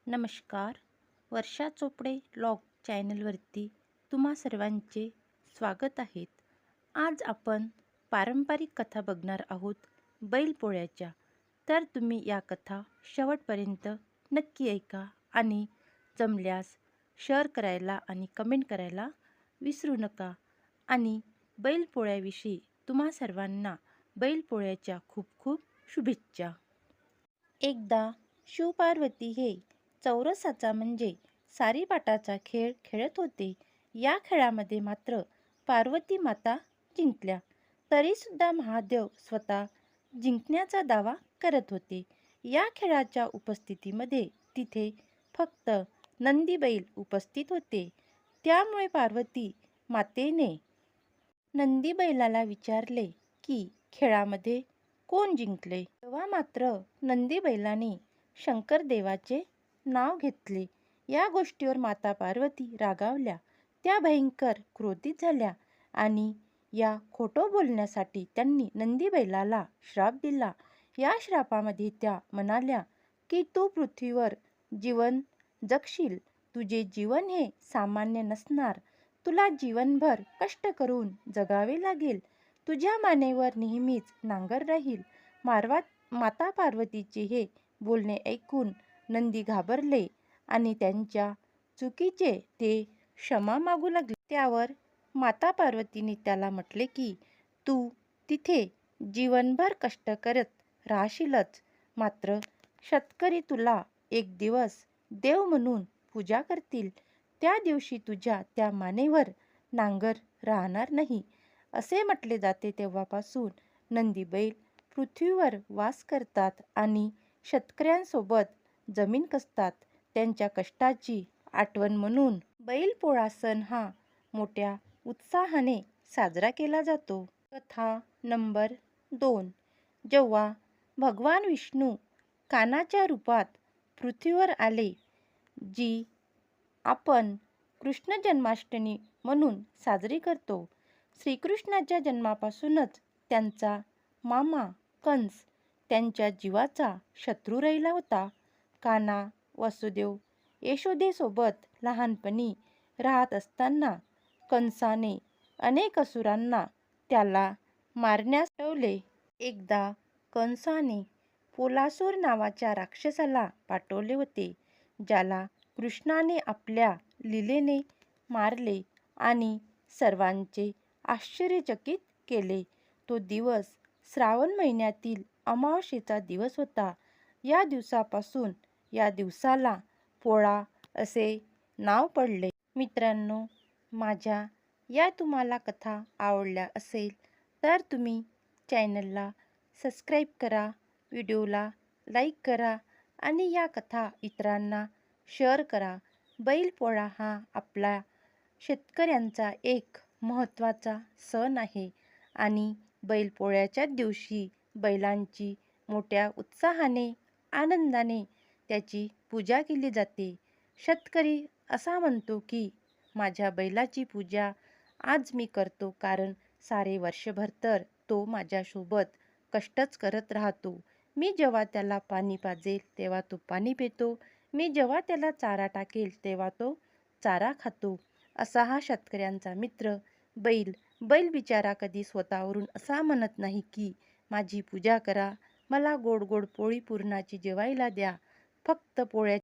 नमस्कार. वर्षा चोपडे लॉग चॅनलवरती तुम्हा सर्वांचे स्वागत आहेत. आज आपण पारंपरिक कथा बघणार आहोत बैलपोळ्याच्या. तर तुम्ही या कथा शेवटपर्यंत नक्की ऐका आणि जमल्यास शेअर करायला आणि कमेंट करायला विसरू नका. आणि बैलपोळ्याविषयी तुम्हा सर्वांना बैलपोळ्याच्या खूप खूप शुभेच्छा. एकदा शिवपार्वती हे चौरसाचा म्हणजे सारीपाटाचा खेळ खेळत होते. या खेळामध्ये मात्र पार्वती माता जिंकल्या. तरीसुद्धा महादेव स्वतः जिंकण्याचा दावा करत होते. या खेळाच्या उपस्थितीमध्ये तिथे फक्त नंदी बैल उपस्थित होते. त्यामुळे पार्वती मातेने नंदी बैलाला विचारले की खेळामध्ये कोण जिंकले. तेव्हा मात्र नंदी बैलाने शंकर देवाचे नाव घेतले. या गोष्टीवर माता पार्वती रागावल्या. त्या भयंकर क्रोधित झाल्या आणि या खोटं बोलण्यासाठी त्यांनी नंदी बैलाला श्राप दिला. या श्रापामध्ये त्या म्हणाल्या की तू पृथ्वीवर जीवन जगशील. तुझे जीवन हे सामान्य नसणार. तुला जीवनभर कष्ट करून जगावे लागेल. तुझ्या मानेवर नेहमीच नांगर राहील. माता पार्वतीचे हे बोलणे ऐकून नंदी घाबरले आणि त्यांच्या चुकीचे ते क्षमा मागू लागले. त्यावर माता पार्वतीने त्याला म्हटले की तू तिथे जीवनभर कष्ट करत राहशीलच, मात्र शेतकरी तुला एक दिवस देव म्हणून पूजा करतील. त्या दिवशी तुझ्या त्या मानेवर नांगर राहणार नाही. असे म्हटले जाते. तेव्हापासून नंदी बैल पृथ्वीवर वास करतात आणि शेतकऱ्यांसोबत जमीन कसतात. त्यांच्या कष्टाची आठवण म्हणून बैलपोळा सण हा मोठ्या उत्साहाने साजरा केला जातो. कथा नंबर 2. जेव्हा भगवान विष्णू कान्हाच्या रूपात पृथ्वीवर आले, जी आपण कृष्ण जन्माष्टमी म्हणून साजरी करतो. श्रीकृष्णाच्या जन्मापासूनच त्यांचा मामा कंस त्यांच्या जीवाचा शत्रू राहिला होता. कान्हा वसुदेव यशोदेसोबत लहानपणी राहत असताना कंसाने अनेक असुरांना त्याला मारण्यास ठेवले. एकदा कंसाने पोलासूर नावाच्या राक्षसाला पाठवले होते, ज्याला कृष्णाने आपल्या लीलेने मारले आणि सर्वांचे आश्चर्यचकित केले. तो दिवस श्रावण महिन्यातील अमावास्येचा दिवस होता. या दिवसापासून या दिवसाला पोळा असे नाव पडले. मित्रांनो, माझ्या या तुम्हाला कथा आवडल्या असेल तर तुम्ही चॅनलला सबस्क्राईब करा, व्हिडिओला लाईक करा आणि या कथा इतरांना शेअर करा. बैलपोळा हा आपला शेतकऱ्यांचा एक महत्त्वाचा सण आहे आणि बैलपोळ्याच्या दिवशी बैलांची मोठ्या उत्साहाने, आनंदाने त्याची पूजा केली जाते. शेतकरी असा म्हणतो की माझ्या बैलाची पूजा आज मी करतो, कारण सारे वर्षभर तर तो माझ्यासोबत कष्टच करत राहतो. मी जेव्हा त्याला पाणी पाजेल तेव्हा तो पाणी पितो. मी जेव्हा त्याला चारा टाकेल तेव्हा तो चारा खातो. असा हा शेतकऱ्यांचा मित्र बैल. बैल बिचारा कधी स्वतःवरून असा म्हणत नाही की माझी पूजा करा, मला गोड गोड पोळी पुरणाची जेवायला द्या. फक्त पोळ्या